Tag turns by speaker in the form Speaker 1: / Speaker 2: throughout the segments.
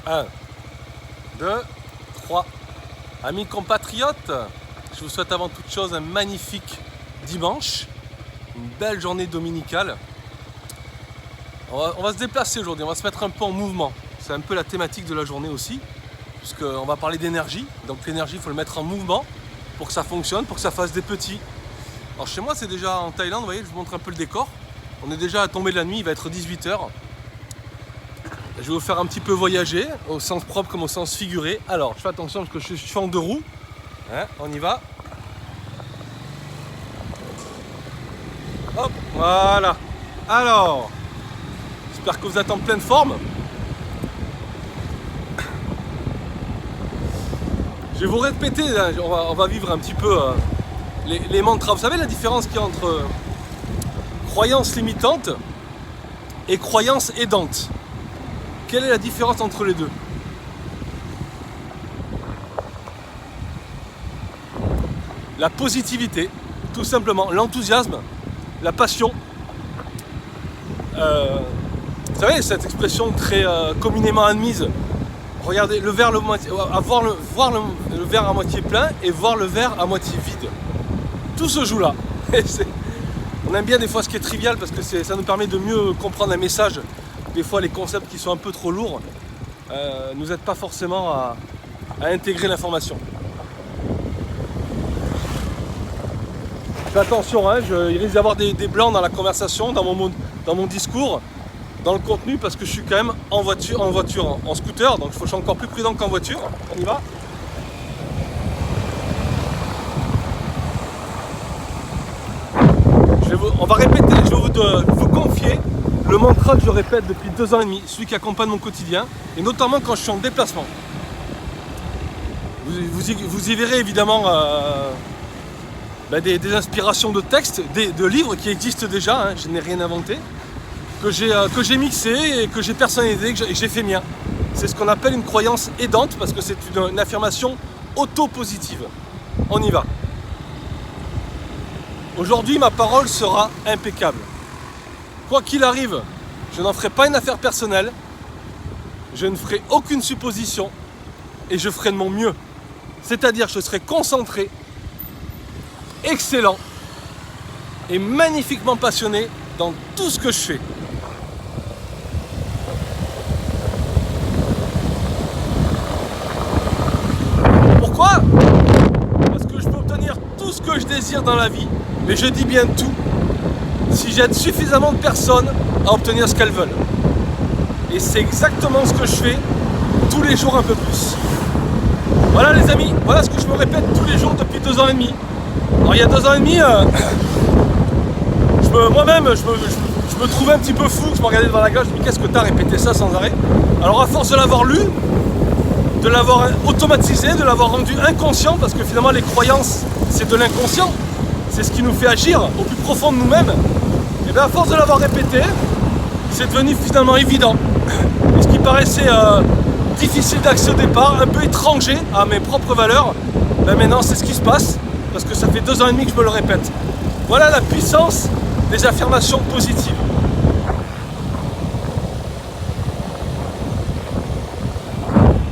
Speaker 1: 1, 2, 3. Amis compatriotes, je vous souhaite avant toute chose un magnifique dimanche, une belle journée dominicale. On va se déplacer aujourd'hui, on va se mettre un peu en mouvement. C'est un peu la thématique de la journée aussi, puisqu'on va parler d'énergie. Donc l'énergie, il faut le mettre en mouvement pour que ça fonctionne, pour que ça fasse des petits. Alors chez moi, c'est déjà en Thaïlande, vous voyez, je vous montre un peu le décor. On est déjà à tomber de la nuit, il va être 18 h. Je vais vous faire un petit peu voyager, au sens propre comme au sens figuré. Alors, je fais attention parce que je suis en 2 roues. Hein, on y va. Hop, voilà. Alors, j'espère que vous êtes en pleine forme. Je vais vous répéter, hein, on va vivre un petit peu les mantras. Vous savez la différence qu'il y a entre croyance limitante et croyance aidante? Quelle est la différence entre les deux? La positivité, tout simplement, l'enthousiasme, la passion. Vous savez, cette expression très communément admise, regardez le verre, voir le verre à moitié plein et voir le verre à moitié vide. Tout se joue là. On aime bien des fois ce qui est trivial parce que ça nous permet de mieux comprendre un message. Des fois les concepts qui sont un peu trop lourds nous aident pas forcément à intégrer l'information. Fais attention, hein, il risque d'y avoir des blancs dans la conversation, dans mon discours, dans le contenu, parce que je suis quand même en voiture, en scooter, donc il faut que je sois encore plus prudent qu'en voiture. On y va. On va répéter, je vais vous confier le mantra que je répète depuis 2 ans et demi, celui qui accompagne mon quotidien, et notamment quand je suis en déplacement. Vous y verrez évidemment des inspirations de textes, de livres qui existent déjà, hein, je n'ai rien inventé, que j'ai mixé et que j'ai personnalisé et que j'ai fait mien. C'est ce qu'on appelle une croyance aidante parce que c'est une affirmation auto-positive. On y va. Aujourd'hui, ma parole sera impeccable. Quoi qu'il arrive, je n'en ferai pas une affaire personnelle, je ne ferai aucune supposition et je ferai de mon mieux. C'est-à-dire que je serai concentré, excellent et magnifiquement passionné dans tout ce que je fais. Pourquoi ? Parce que je peux obtenir tout ce que je désire dans la vie, mais je dis bien tout, si j'aide suffisamment de personnes à obtenir ce qu'elles veulent. Et c'est exactement ce que je fais tous les jours un peu plus. Voilà les amis, voilà ce que je me répète tous les jours depuis 2 ans et demi. Alors il y a 2 ans et demi, moi-même je me trouvais un petit peu fou, je me regardais devant la glace, je me dis qu'est-ce que t'as répété ça sans arrêt. Alors à force de l'avoir lu, de l'avoir automatisé, de l'avoir rendu inconscient, parce que finalement les croyances c'est de l'inconscient, c'est ce qui nous fait agir au plus profond de nous-mêmes, et bien à force de l'avoir répété, c'est devenu finalement évident. Et ce qui paraissait difficile d'accès au départ, un peu étranger à mes propres valeurs, ben maintenant c'est ce qui se passe, parce que ça fait 2 ans et demi que je me le répète. Voilà la puissance des affirmations positives.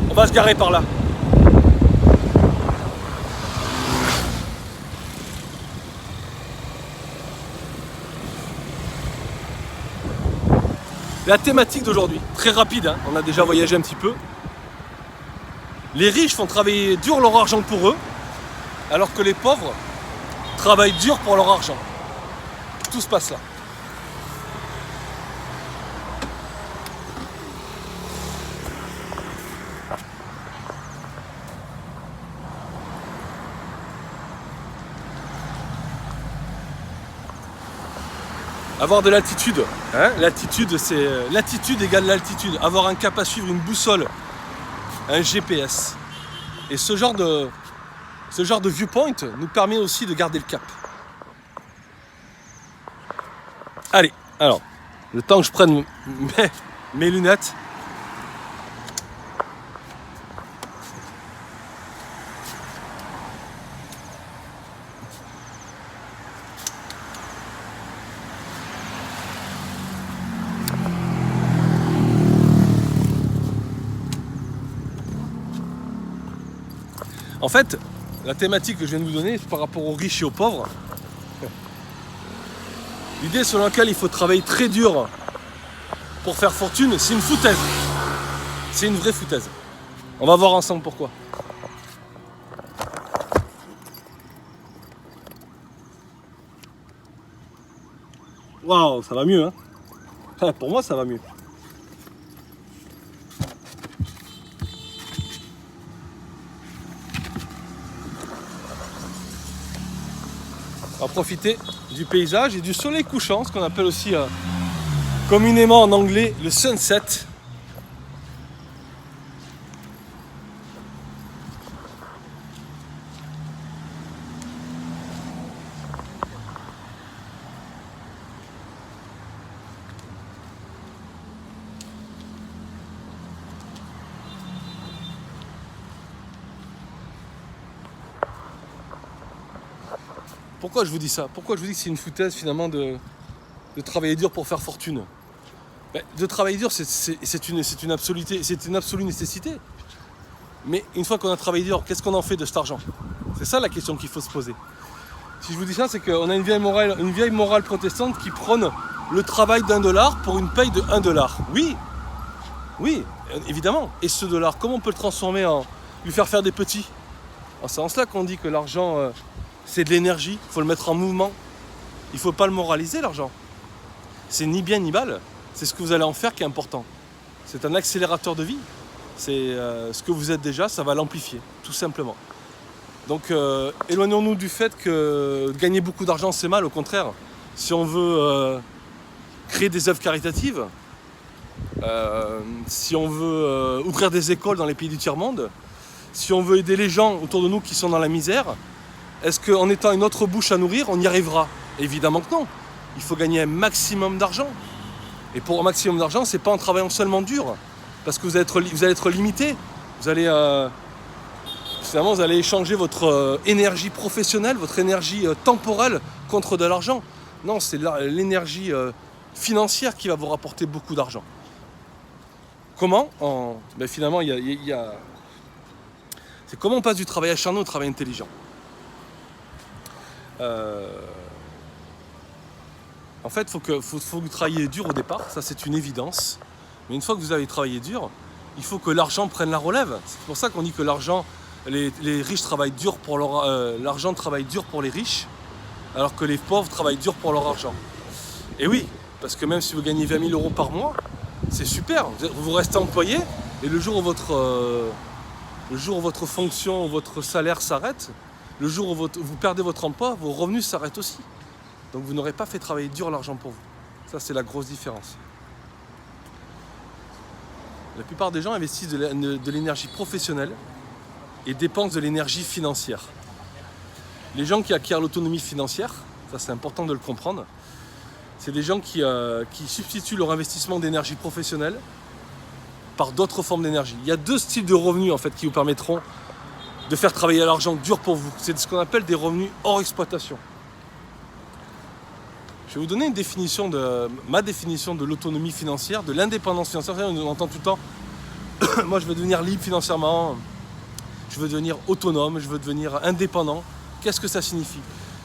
Speaker 1: On va se garer par là. La thématique d'aujourd'hui, très rapide, hein, on a déjà voyagé un petit peu. Les riches font travailler dur leur argent pour eux, alors que les pauvres travaillent dur pour leur argent. Tout se passe là. Avoir de l'altitude, hein, l'attitude égale l'altitude. Avoir un cap à suivre, une boussole, un GPS. Et ce genre de viewpoint nous permet aussi de garder le cap. Allez, alors, le temps que je prenne mes lunettes. En fait, la thématique que je viens de vous donner par rapport aux riches et aux pauvres, l'idée selon laquelle il faut travailler très dur pour faire fortune, c'est une foutaise. C'est une vraie foutaise. On va voir ensemble pourquoi. Waouh, ça va mieux, hein. Pour moi, ça va mieux. On va profiter du paysage et du soleil couchant, ce qu'on appelle aussi communément en anglais le sunset. Pourquoi je vous dis ça? Pourquoi je vous dis que c'est une foutaise finalement de travailler dur pour faire fortune? De travailler dur, c'est une absolue nécessité. Mais une fois qu'on a travaillé dur, qu'est-ce qu'on en fait de cet argent? C'est ça la question qu'il faut se poser. Si je vous dis ça, c'est qu'on a une vieille morale protestante qui prône le travail d'$1 pour une paye de $1. Oui, évidemment. Et ce dollar, comment on peut le transformer lui faire des petits? C'est en cela qu'on dit que l'argent, c'est de l'énergie, il faut le mettre en mouvement. Il ne faut pas le moraliser, l'argent. C'est ni bien ni mal, c'est ce que vous allez en faire qui est important. C'est un accélérateur de vie. C'est ce que vous êtes déjà, ça va l'amplifier, tout simplement. Donc éloignons-nous du fait que gagner beaucoup d'argent c'est mal, au contraire. Si on veut créer des œuvres caritatives, si on veut ouvrir des écoles dans les pays du tiers-monde, si on veut aider les gens autour de nous qui sont dans la misère, est-ce qu'en étant une autre bouche à nourrir, on y arrivera? Évidemment que non. Il faut gagner un maximum d'argent. Et pour un maximum d'argent, c'est pas en travaillant seulement dur. Parce que vous allez être limité. Vous allez échanger votre énergie professionnelle, votre énergie temporelle contre de l'argent. Non, c'est l'énergie financière qui va vous rapporter beaucoup d'argent. Comment? Finalement, c'est comment on passe du travail acharné au travail intelligent. En fait, faut que vous travailliez dur au départ, ça c'est une évidence. Mais une fois que vous avez travaillé dur, il faut que l'argent prenne la relève. C'est pour ça qu'on dit que l'argent, les riches travaillent dur pour l'argent travaille dur pour les riches, alors que les pauvres travaillent dur pour leur argent. Et oui, parce que même si vous gagnez 20 000 € par mois, c'est super. Vous restez employé et le jour où votre fonction, votre salaire s'arrête, le jour où vous perdez votre emploi, vos revenus s'arrêtent aussi. Donc vous n'aurez pas fait travailler dur l'argent pour vous. Ça, c'est la grosse différence. La plupart des gens investissent de l'énergie professionnelle et dépensent de l'énergie financière. Les gens qui acquièrent l'autonomie financière, ça c'est important de le comprendre, c'est des gens qui substituent leur investissement d'énergie professionnelle par d'autres formes d'énergie. Il y a deux styles de revenus en fait qui vous permettront de faire travailler l'argent dur pour vous. C'est ce qu'on appelle des revenus hors exploitation. Je vais vous donner ma définition de l'autonomie financière, de l'indépendance financière. On entend tout le temps, moi je veux devenir libre financièrement, je veux devenir autonome, je veux devenir indépendant. Qu'est-ce que ça signifie?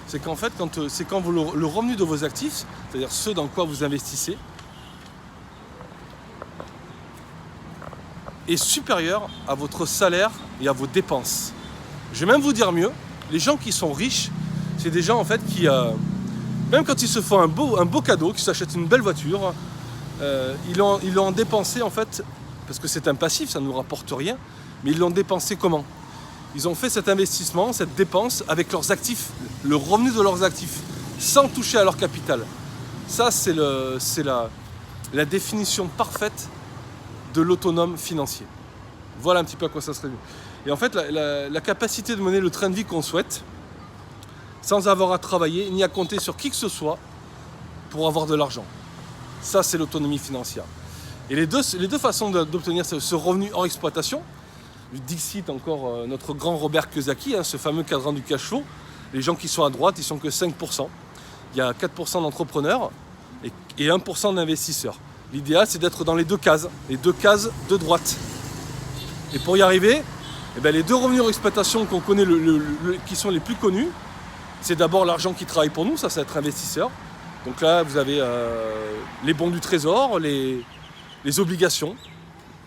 Speaker 1: C'est qu'en fait, quand le revenu de vos actifs, c'est-à-dire ceux dans quoi vous investissez, est supérieur à votre salaire et à vos dépenses. Je vais même vous dire mieux, les gens qui sont riches, c'est des gens en fait qui, même quand ils se font un beau cadeau, qu'ils s'achètent une belle voiture, ils l'ont dépensé en fait, parce que c'est un passif, ça ne nous rapporte rien, mais ils l'ont dépensé comment? Ils ont fait cet investissement, cette dépense avec leurs actifs, le revenu de leurs actifs, sans toucher à leur capital. Ça, c'est la définition parfaite de l'autonome financier. Voilà un petit peu à quoi ça se réduit. Et en fait, la capacité de mener le train de vie qu'on souhaite, sans avoir à travailler, ni à compter sur qui que ce soit pour avoir de l'argent. Ça, c'est l'autonomie financière. Et les deux façons d'obtenir ce revenu hors exploitation, Dixit encore notre grand Robert Kiyosaki, ce fameux cadran du cash flow, les gens qui sont à droite, ils sont que 5%. Il y a 4% d'entrepreneurs et 1% d'investisseurs. L'idéal, c'est d'être dans les deux cases de droite. Et pour y arriver, Et bien, les deux revenus d'exploitation qu'on connaît, qui sont les plus connus, c'est d'abord l'argent qui travaille pour nous, ça c'est être investisseur. Donc là, vous avez les bons du trésor, les obligations,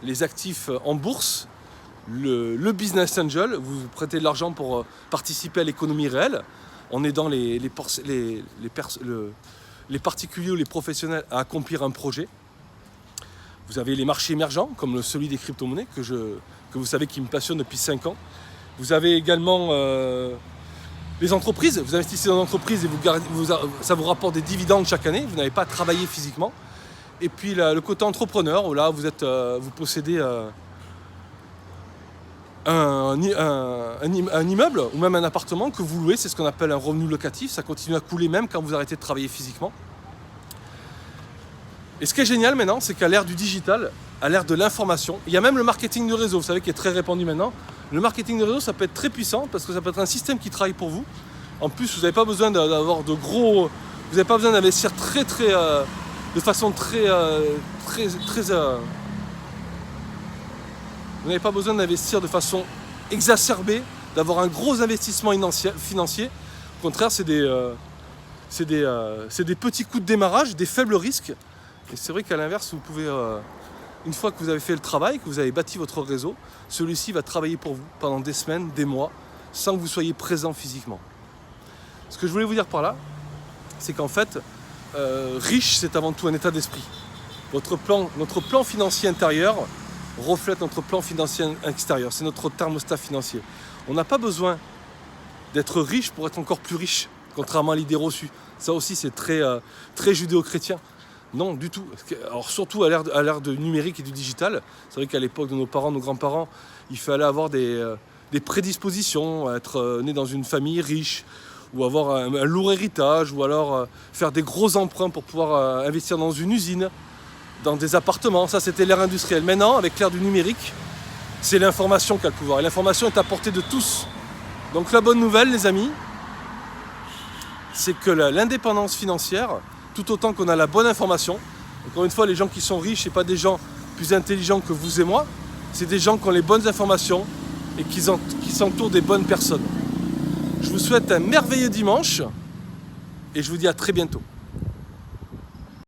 Speaker 1: les actifs en bourse, le business angel, vous prêtez de l'argent pour participer à l'économie réelle en aidant les particuliers ou les professionnels à accomplir un projet. Vous avez les marchés émergents, comme celui des crypto-monnaies, que vous savez qui me passionne depuis 5 ans. Vous avez également les entreprises. Vous investissez dans une entreprise et ça vous rapporte des dividendes chaque année. Vous n'avez pas à travailler physiquement. Et puis le côté entrepreneur, où là vous possédez un immeuble ou même un appartement que vous louez. C'est ce qu'on appelle un revenu locatif. Ça continue à couler même quand vous arrêtez de travailler physiquement. Et ce qui est génial maintenant, c'est qu'à l'ère du digital, à l'ère de l'information, il y a même le marketing de réseau, vous savez, qui est très répandu maintenant. Le marketing de réseau, ça peut être très puissant parce que ça peut être un système qui travaille pour vous. En plus, vous n'avez pas besoin d'avoir de gros... Vous n'avez pas besoin d'investir de façon très... vous n'avez pas besoin d'investir de façon exacerbée, d'avoir un gros investissement financier. Au contraire, c'est des petits coups de démarrage, des faibles risques. Et c'est vrai qu'à l'inverse, vous pouvez, une fois que vous avez fait le travail, que vous avez bâti votre réseau, celui-ci va travailler pour vous pendant des semaines, des mois, sans que vous soyez présent physiquement. Ce que je voulais vous dire par là, c'est qu'en fait, riche, c'est avant tout un état d'esprit. Notre plan financier intérieur reflète notre plan financier extérieur. C'est notre thermostat financier. On n'a pas besoin d'être riche pour être encore plus riche, contrairement à l'idée reçue. Ça aussi, c'est très judéo-chrétien. Non, du tout. Alors surtout à l'ère du numérique et du digital. C'est vrai qu'à l'époque de nos parents, nos grands-parents, il fallait avoir des prédispositions, être né dans une famille riche, ou avoir un lourd héritage, ou alors faire des gros emprunts pour pouvoir investir dans une usine, dans des appartements. Ça, c'était l'ère industrielle. Maintenant, avec l'ère du numérique, c'est l'information qui a le pouvoir. Et l'information est à portée de tous. Donc la bonne nouvelle, les amis, c'est que l'indépendance financière, tout autant qu'on a la bonne information, encore une fois, les gens qui sont riches, ce n'est pas des gens plus intelligents que vous et moi, c'est des gens qui ont les bonnes informations et qui s'entourent des bonnes personnes. Je vous souhaite un merveilleux dimanche et je vous dis à très bientôt.